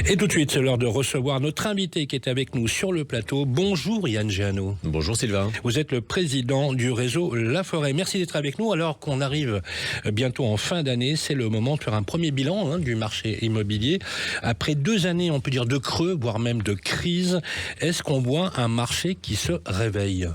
Et tout de suite, c'est l'heure de recevoir notre invité qui est avec nous sur le plateau. Bonjour Yann Géano. Bonjour Sylvain. Vous êtes le président du réseau La Forêt. Merci d'être avec nous. Alors qu'on arrive bientôt en fin d'année, c'est le moment de faire un premier bilan du marché immobilier. Après 2 années, on peut dire de creux, voire même de crise, est-ce qu'on voit un marché qui se réveille ?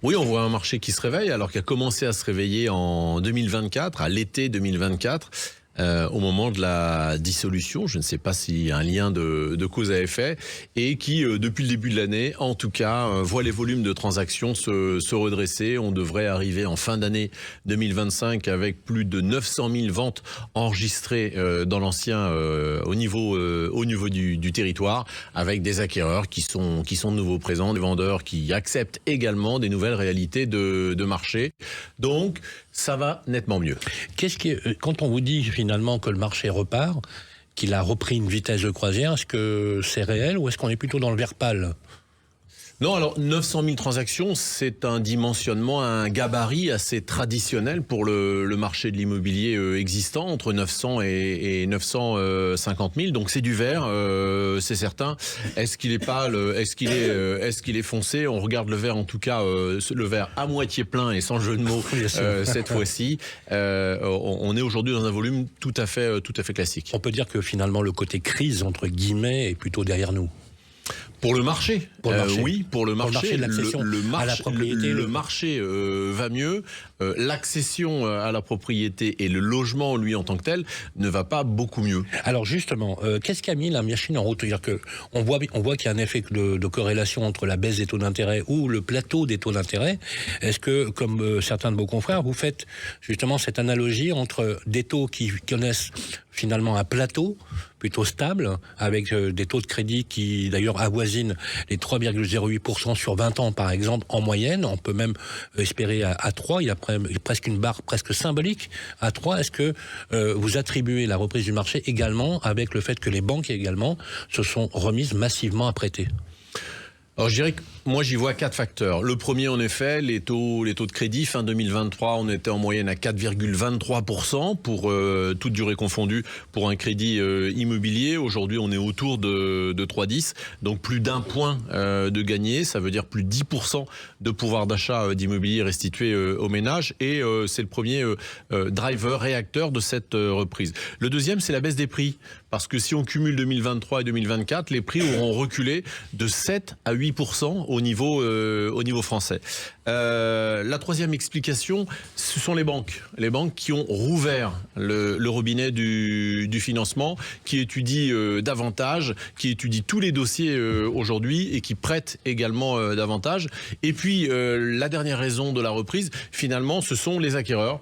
Oui, on voit un marché qui se réveille, alors qu'il a commencé à se réveiller en 2024, à l'été 2024. Au moment de la dissolution, je ne sais pas s'il y a un lien de cause à effet, et qui, depuis le début de l'année, en tout cas, voit les volumes de transactions se redresser. On devrait arriver en fin d'année 2025 avec plus de 900 000 ventes enregistrées dans l'ancien au niveau du territoire, avec des acquéreurs qui sont de nouveau présents, des vendeurs qui acceptent également des nouvelles réalités de marché. Donc, ça va nettement mieux. Quand on vous dit finalement que le marché repart, qu'il a repris une vitesse de croisière, est-ce que c'est réel ou est-ce qu'on est plutôt dans le vert pâle ? Non, alors 900 000 transactions, c'est un dimensionnement, un gabarit assez traditionnel pour le marché de l'immobilier existant, entre 900 et 950 000. Donc c'est du vert, c'est certain. Est-ce qu'il est pâle ? Est-ce qu'il est foncé ? On regarde le vert, en tout cas, le vert à moitié plein et sans jeu de mots cette fois-ci. On est aujourd'hui dans un volume tout à fait classique. On peut dire que finalement le côté crise entre guillemets est plutôt derrière nous. Pour le marché, oui, pour le marché, de l'accession à la propriété, le marché va mieux. L'accession à la propriété et le logement, lui, en tant que tel, ne va pas beaucoup mieux. Alors justement, qu'est-ce qui a mis la machine en route ? C'est-à-dire que on voit qu'il y a un effet de corrélation entre la baisse des taux d'intérêt ou le plateau des taux d'intérêt. Est-ce que, comme certains de vos confrères, vous faites justement cette analogie entre des taux qui connaissent finalement un plateau plutôt stable, avec des taux de crédit qui d'ailleurs avoisinent les 3,08% sur 20 ans par exemple en moyenne. On peut même espérer à 3, il y a presque une barre presque symbolique à 3. Est-ce que vous attribuez la reprise du marché également avec le fait que les banques également se sont remises massivement à prêter ? Alors je dirais que moi j'y vois 4 facteurs. Le premier, en effet, les taux de crédit. Fin 2023, on était en moyenne à 4,23% pour toute durée confondue pour un crédit immobilier. Aujourd'hui, on est autour de 3,10, donc plus d'1 point de gagné. Ça veut dire plus de 10% de pouvoir d'achat d'immobilier restitué aux ménages. Et c'est le premier driver, réacteur de cette reprise. Le deuxième, c'est la baisse des prix. Parce que si on cumule 2023 et 2024, les prix auront reculé de 7 à 8% au niveau français. La troisième explication, ce sont les banques. Les banques qui ont rouvert le robinet du financement, qui étudient davantage, qui étudient tous les dossiers aujourd'hui et qui prêtent également davantage. Et puis, la dernière raison de la reprise, finalement, ce sont les acquéreurs.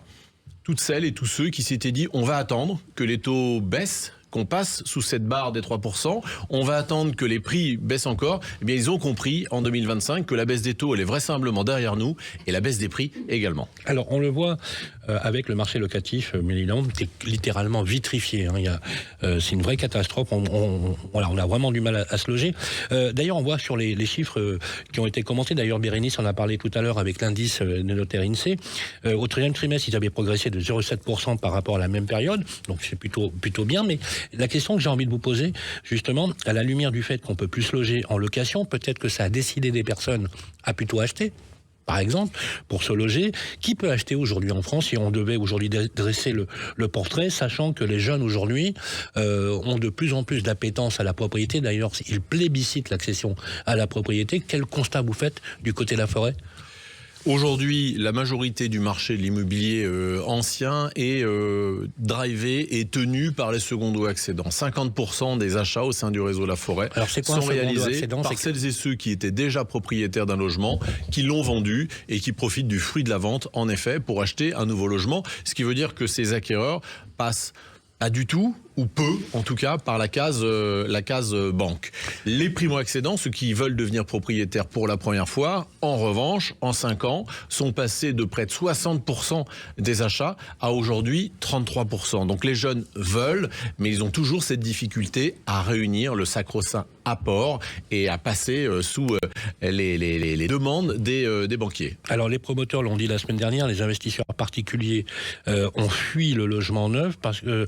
Toutes celles et tous ceux qui s'étaient dit, on va attendre que les taux baissent, qu'on passe sous cette barre des 3%, on va attendre que les prix baissent encore, eh bien ils ont compris en 2025 que la baisse des taux elle est vraisemblablement derrière nous et la baisse des prix également. Alors on le voit avec le marché locatif, Méliland, qui est littéralement vitrifié. C'est une vraie catastrophe. On a vraiment du mal à se loger. D'ailleurs, on voit sur les chiffres qui ont été commentés. D'ailleurs, Bérénice en a parlé tout à l'heure avec l'indice des notaires INSEE. Au troisième trimestre, ils avaient progressé de 0,7% par rapport à la même période. Donc c'est plutôt bien. Mais la question que j'ai envie de vous poser, justement, à la lumière du fait qu'on peut plus se loger en location, peut-être que ça a décidé des personnes à plutôt acheter. Par exemple, pour se loger, qui peut acheter aujourd'hui en France si on devait aujourd'hui dresser le portrait, sachant que les jeunes aujourd'hui ont de plus en plus d'appétence à la propriété. D'ailleurs, ils plébiscitent l'accession à la propriété. Quel constat vous faites du côté de la forêt ? Aujourd'hui, la majorité du marché de l'immobilier ancien est drivé et tenu par les secondo-accédants. 50% des achats au sein du réseau La Forêt sont réalisés par celles et ceux qui étaient déjà propriétaires d'un logement, qui l'ont vendu et qui profitent du fruit de la vente, en effet, pour acheter un nouveau logement. Ce qui veut dire que ces acquéreurs passent à du tout, ou peu, en tout cas, par la case banque. Les primo-accédants, ceux qui veulent devenir propriétaires pour la première fois, en revanche, en 5 ans, sont passés de près de 60% des achats à aujourd'hui 33%. Donc les jeunes veulent, mais ils ont toujours cette difficulté à réunir le sacro-saint apport et à passer sous les demandes des banquiers. Alors les promoteurs l'ont dit la semaine dernière, les investisseurs particuliers ont fui le logement neuf parce que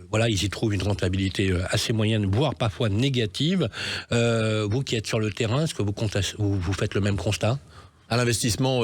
voilà, ils y trouvent une rentabilité assez moyenne, voire parfois négative. Vous qui êtes sur le terrain, est-ce que vous faites le même constat ? À l'investissement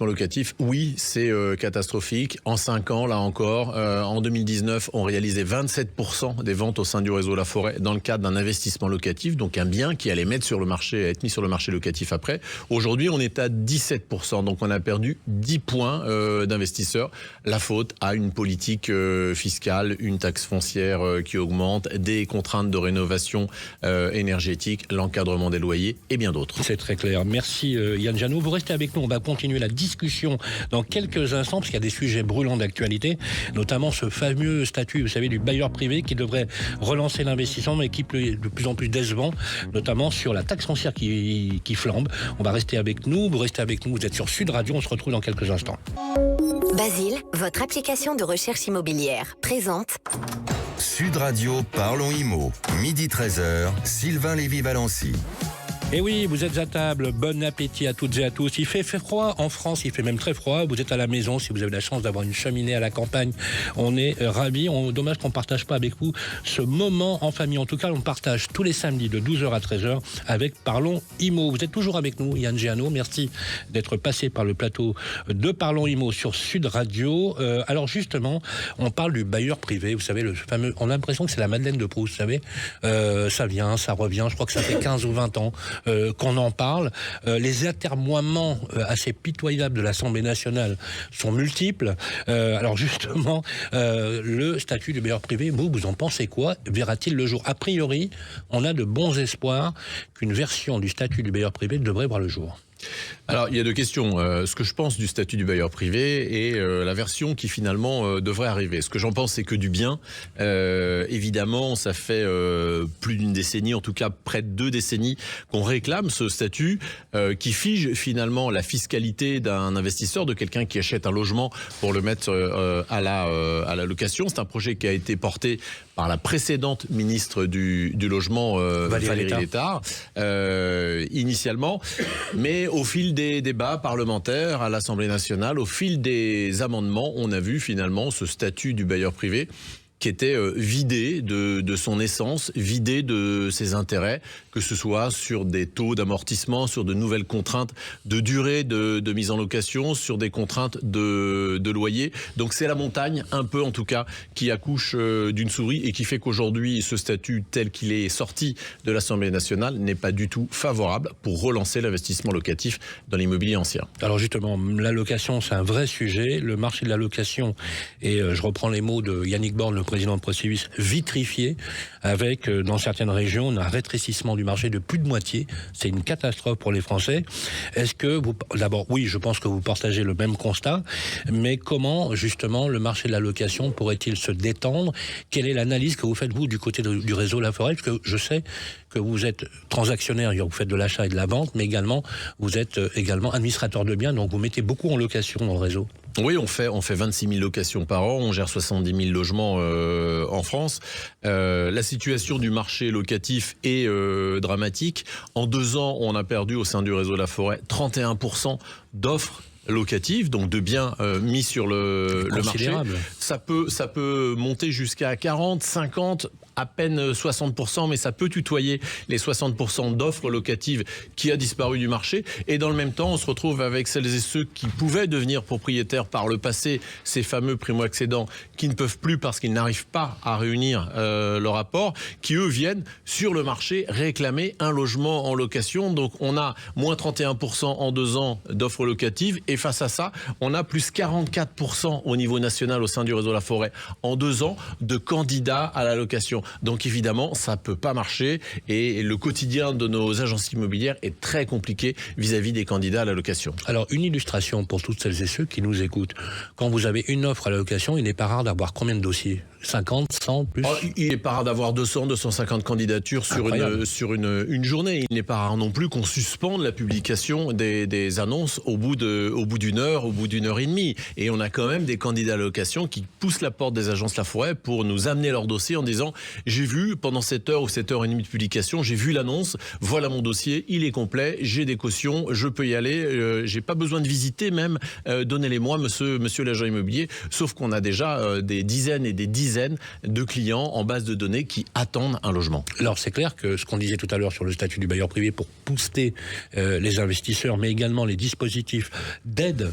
locatif, oui, c'est catastrophique. En 5 ans, là encore, en 2019, on réalisait 27% des ventes au sein du réseau La Forêt dans le cadre d'un investissement locatif, donc un bien qui allait être mis sur le marché locatif après. Aujourd'hui, on est à 17%, donc on a perdu 10 points d'investisseurs. La faute à une politique fiscale, une taxe foncière qui augmente, des contraintes de rénovation énergétique, l'encadrement des loyers et bien d'autres. C'est très clair. Merci Yann Janot. Vous restez avec nous, on va continuer la discussion dans quelques instants, parce qu'il y a des sujets brûlants d'actualité, notamment ce fameux statut, vous savez, du bailleur privé qui devrait relancer l'investissement, mais qui est de plus en plus décevant, notamment sur la taxe foncière qui flambe. On va rester avec nous, vous restez avec nous, vous êtes sur Sud Radio, on se retrouve dans quelques instants. Basile, votre application de recherche immobilière, présente Sud Radio, parlons IMO. Midi 13h, Sylvain Lévy-Valency. Et oui, vous êtes à table, bon appétit à toutes et à tous. Il fait froid en France, il fait même très froid. Vous êtes à la maison, si vous avez la chance d'avoir une cheminée à la campagne, on est ravis. Dommage qu'on ne partage pas avec vous ce moment en famille. En tout cas, on partage tous les samedis de 12h à 13h avec Parlons IMO. Vous êtes toujours avec nous, Yann Janot. Merci d'être passé par le plateau de Parlons IMO sur Sud Radio. Alors justement, on parle du bailleur privé. Vous savez, le fameux. On a l'impression que c'est la Madeleine de Proust, vous savez. Ça vient, ça revient. Je crois que ça fait 15 ou 20 ans. Qu'on en parle. Les atermoiements assez pitoyables de l'Assemblée nationale sont multiples. Alors justement, le statut du bailleur privé, vous en pensez quoi ? Verra-t-il le jour ? A priori, on a de bons espoirs qu'une version du statut du bailleur privé devrait voir le jour. Alors, il y a deux questions. Ce que je pense du statut du bailleur privé et la version qui finalement devrait arriver. Ce que j'en pense, c'est que du bien. Évidemment, ça fait plus d'une décennie, en tout cas près de 2 décennies, qu'on réclame ce statut qui fige finalement la fiscalité d'un investisseur, de quelqu'un qui achète un logement pour le mettre à la location. C'est un projet qui a été porté par la précédente ministre du Logement, Valérie Létard, initialement. Mais au fil des débats parlementaires à l'Assemblée nationale, au fil des amendements, on a vu finalement ce statut du bailleur privé qui était vidé de son essence, vidé de ses intérêts, que ce soit sur des taux d'amortissement, sur de nouvelles contraintes de durée de mise en location, sur des contraintes de loyer. Donc c'est la montagne, un peu en tout cas, qui accouche d'une souris et qui fait qu'aujourd'hui, ce statut tel qu'il est sorti de l'Assemblée nationale n'est pas du tout favorable pour relancer l'investissement locatif dans l'immobilier ancien. Alors justement, la location, c'est un vrai sujet. Le marché de la location, et je reprends les mots de Yannick Borne, le président de Procivis, vitrifié, avec dans certaines régions un rétrécissement du marché de plus de moitié. C'est une catastrophe pour les Français. Est-ce que vous, d'abord, oui, je pense que vous partagez le même constat, mais comment justement le marché de la location pourrait-il se détendre ? Quelle est l'analyse que vous faites vous du côté du réseau La Forêt ? Parce que je sais que vous êtes transactionnaire, vous faites de l'achat et de la vente, mais également vous êtes également administrateur de biens, donc vous mettez beaucoup en location dans le réseau. Oui, on fait 26 000 locations par an, on gère 70 000 logements en France. La situation du marché locatif est dramatique. En 2 ans, on a perdu au sein du réseau La Forêt 31% d'offres locatives, donc de biens mis sur le marché. Ça peut monter jusqu'à 40, 50, à peine 60%, mais ça peut tutoyer les 60% d'offres locatives qui a disparu du marché. Et dans le même temps, on se retrouve avec celles et ceux qui pouvaient devenir propriétaires par le passé, ces fameux primo-accédants qui ne peuvent plus parce qu'ils n'arrivent pas à réunir leur apport, qui eux viennent sur le marché réclamer un logement en location. Donc on a moins 31% en 2 ans d'offres locatives, et face à ça, on a plus 44% au niveau national au sein du réseau La Forêt en 2 ans de candidats à la location. Donc évidemment, ça peut pas marcher, et le quotidien de nos agences immobilières est très compliqué vis-à-vis des candidats à la location. Alors, une illustration pour toutes celles et ceux qui nous écoutent. Quand vous avez une offre à la location, il n'est pas rare d'avoir combien de dossiers ? 50, 100, plus ? Il n'est pas rare d'avoir 200, 250 candidatures sur une journée. Il n'est pas rare non plus qu'on suspende la publication des annonces au bout d'une heure, au bout d'une heure et demie. Et on a quand même des candidats à la location qui poussent la porte des agences La Forêt pour nous amener leur dossier en disant « J'ai vu pendant 7 heures ou 7 heures et demie de publication, j'ai vu l'annonce, voilà mon dossier, il est complet, j'ai des cautions, je peux y aller, j'ai pas besoin de visiter même, donnez-les-moi monsieur l'agent immobilier ». Sauf qu'on a déjà des dizaines et des dizaines dizaines de clients en base de données qui attendent un logement. Alors c'est clair que ce qu'on disait tout à l'heure sur le statut du bailleur privé pour booster les investisseurs, mais également les dispositifs d'aide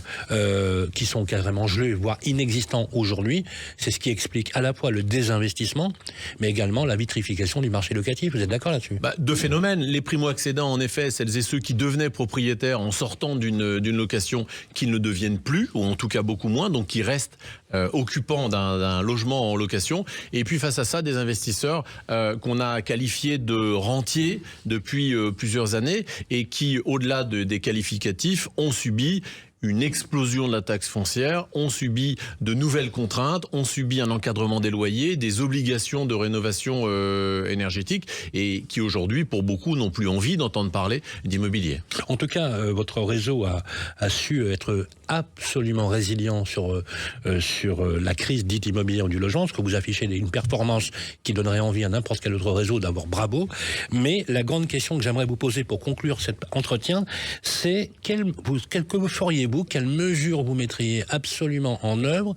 qui sont carrément gelés, voire inexistants aujourd'hui, c'est ce qui explique à la fois le désinvestissement, mais également la vitrification du marché locatif. Vous êtes d'accord là-dessus ? Deux phénomènes. Les primo-accédants, en effet, celles et ceux qui devenaient propriétaires en sortant d'une location, qui ne le deviennent plus, ou en tout cas beaucoup moins, donc qui restent occupants d'un logement en location. Et puis face à ça, des investisseurs qu'on a qualifiés de rentiers depuis plusieurs années et qui, au-delà des qualificatifs, ont subi une explosion de la taxe foncière, ont subi de nouvelles contraintes, ont subi un encadrement des loyers, des obligations de rénovation énergétique et qui aujourd'hui, pour beaucoup, n'ont plus envie d'entendre parler d'immobilier. En tout cas, votre réseau a su être absolument résilient sur la crise dite immobilière du logement, parce que vous affichez une performance qui donnerait envie à n'importe quel autre réseau d'avoir bravo. Mais la grande question que j'aimerais vous poser pour conclure cet entretien, c'est que vous feriez-vous, quelles mesures vous mettriez absolument en œuvre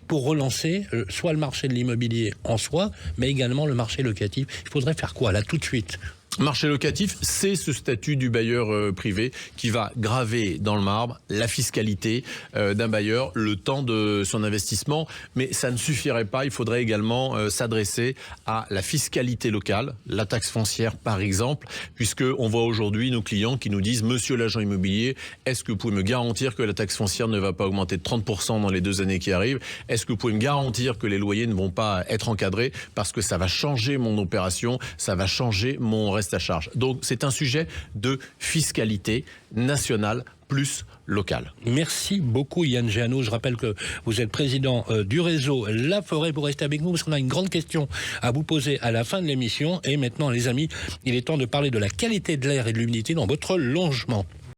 pour relancer soit le marché de l'immobilier en soi, mais également le marché locatif. Il faudrait faire quoi là tout de suite ? Marché locatif, c'est ce statut du bailleur privé qui va graver dans le marbre la fiscalité d'un bailleur, le temps de son investissement. Mais ça ne suffirait pas, il faudrait également s'adresser à la fiscalité locale, la taxe foncière par exemple, puisqu'on voit aujourd'hui nos clients qui nous disent « Monsieur l'agent immobilier, est-ce que vous pouvez me garantir que la taxe foncière ne va pas augmenter de 30% dans les 2 années qui arrivent ? Est-ce que vous pouvez me garantir que les loyers ne vont pas être encadrés parce que ça va changer mon opération, ça va changer mon reste à charge ?» Donc c'est un sujet de fiscalité nationale plus locale. Merci beaucoup Yann Géano. Je rappelle que vous êtes président du réseau La Forêt. Vous restez avec nous parce qu'on a une grande question à vous poser à la fin de l'émission. Et maintenant les amis, il est temps de parler de la qualité de l'air et de l'humidité dans votre logement.